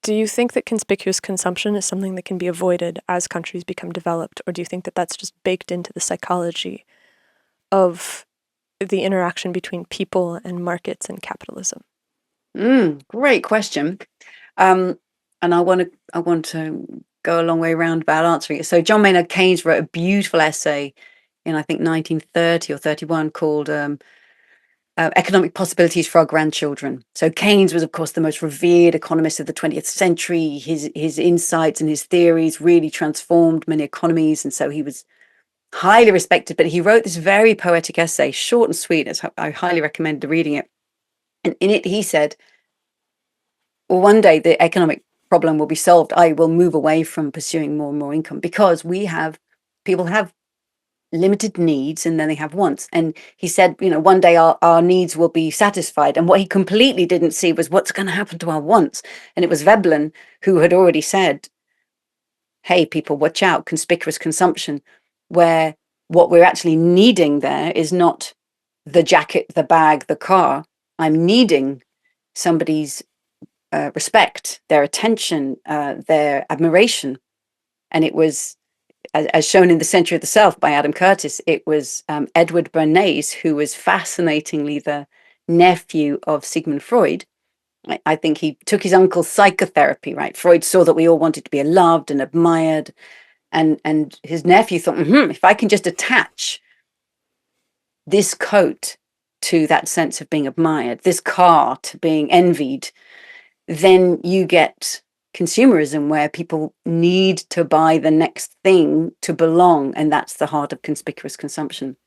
Do you think that conspicuous consumption is something that can be avoided as countries become developed, or do you think that that's just baked into the psychology of the interaction between people and markets and capitalism? Great question. Um, and I want to go a long way around about answering it. So John Maynard Keynes wrote a beautiful essay in I think 1930 or 31 called Economic Possibilities for Our Grandchildren. So Keynes was, of course, the most revered economist of the 20th century. His insights and his theories really transformed many economies, and so he was highly respected. But he wrote this very poetic essay, short and sweet. I highly recommend reading it. And in it, he said, well, one day the economic problem will be solved. I will move away from pursuing more and more income because people have limited needs and then they have wants. And he said, one day our needs will be satisfied. And what he completely didn't see was what's going to happen to our wants. And it was Veblen who had already said, hey, people, watch out, conspicuous consumption, where what we're actually needing there is not the jacket, the bag, the car. I'm needing somebody's respect, their attention, their admiration. And it was, as shown in The Century of the Self by Adam Curtis, it was Edward Bernays, who was fascinatingly the nephew of Sigmund Freud. I think he took his uncle's psychotherapy, right? Freud saw that we all wanted to be loved and admired. And his nephew thought, if I can just attach this coat to that sense of being admired, this car to being envied, then you get consumerism where people need to buy the next thing to belong. And that's the heart of conspicuous consumption.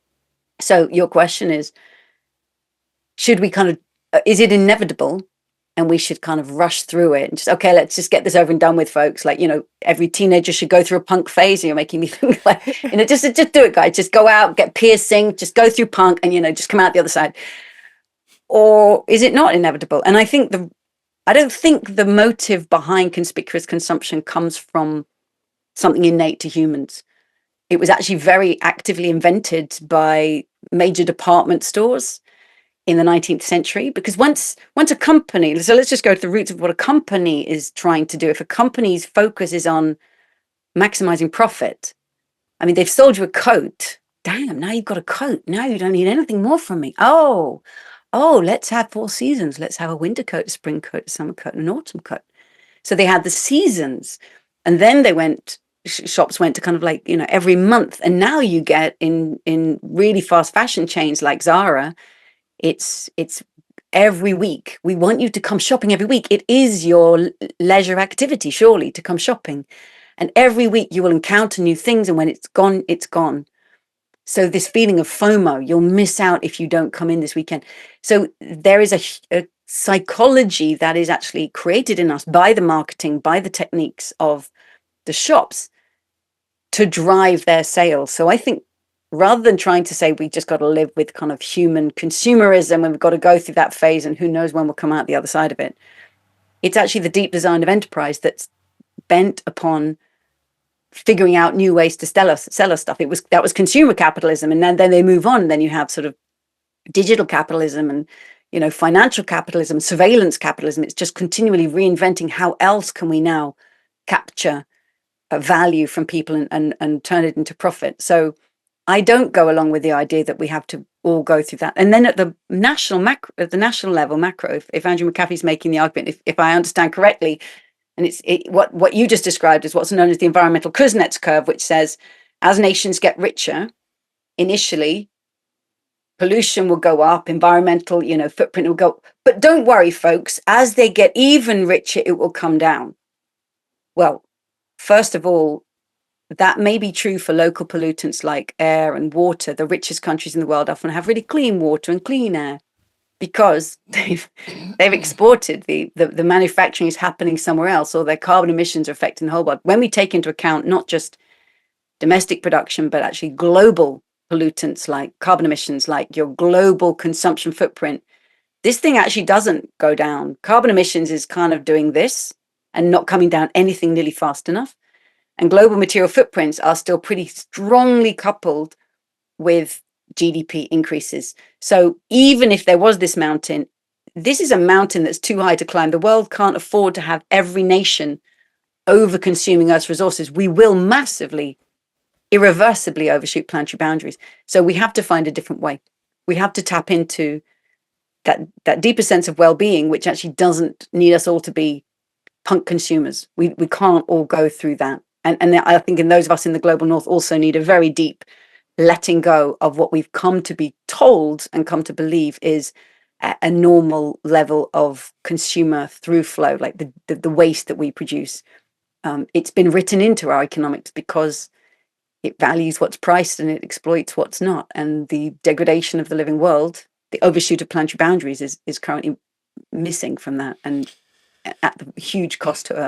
So your question is, should we is it inevitable? And we should kind of rush through it and just, okay, let's just get this over and done with, folks. Like, every teenager should go through a punk phase. And you're making me think like, just do it, guys. Just go out, get piercing, just go through punk and, just come out the other side. Or is it not inevitable? And I don't think the motive behind conspicuous consumption comes from something innate to humans. It was actually very actively invented by major department stores in the 19th century, because once a company, so let's just go to the roots of what a company is trying to do. If a company's focus is on maximizing profit, I mean, they've sold you a coat. Damn, now you've got a coat. Now you don't need anything more from me. Oh, let's have 4 seasons. Let's have a winter coat, a spring coat, a summer coat, and an autumn coat. So they had the seasons, and then shops went to kind of like, every month. And now you get in really fast fashion chains like Zara, it's every week. We want you to come shopping every week. It is your leisure activity, surely, to come shopping. And every week you will encounter new things. And when it's gone, it's gone. So this feeling of FOMO, you'll miss out if you don't come in this weekend. So there is a psychology that is actually created in us by the marketing, by the techniques of the shops to drive their sales. So I think rather than trying to say we just got to live with kind of human consumerism and we've got to go through that phase and who knows when we'll come out the other side of it, it's actually the deep design of enterprise that's bent upon figuring out new ways to sell us stuff. That was consumer capitalism, and then they move on. And then you have sort of digital capitalism and financial capitalism, surveillance capitalism. It's just continually reinventing how else can we now capture value from people and turn it into profit. So I don't go along with the idea that we have to all go through that. And then at the national level, macro, if Andrew McAfee's making the argument, if I understand correctly, and what you just described is what's known as the environmental Kuznets curve, which says as nations get richer, initially pollution will go up, environmental, footprint will go. But don't worry, folks, as they get even richer, it will come down. Well, first of all, that may be true for local pollutants like air and water. The richest countries in the world often have really clean water and clean air because they've exported the manufacturing is happening somewhere else, or their carbon emissions are affecting the whole world. When we take into account not just domestic production, but actually global pollutants like carbon emissions, like your global consumption footprint, this thing actually doesn't go down. Carbon emissions is kind of doing this and not coming down anything nearly fast enough. And global material footprints are still pretty strongly coupled with GDP increases. So even if there was this mountain, this is a mountain that's too high to climb. The world can't afford to have every nation over consuming Earth's resources. We will massively, irreversibly overshoot planetary boundaries. So we have to find a different way. We have to tap into that deeper sense of well-being, which actually doesn't need us all to be punk consumers. We can't all go through that. And I think in those of us in the global north also need a very deep letting go of what we've come to be told and come to believe is a normal level of consumer through flow, like the waste that we produce. It's been written into our economics because it values what's priced and it exploits what's not. And the degradation of the living world, the overshoot of planetary boundaries is currently missing from that, and at the huge cost to Earth.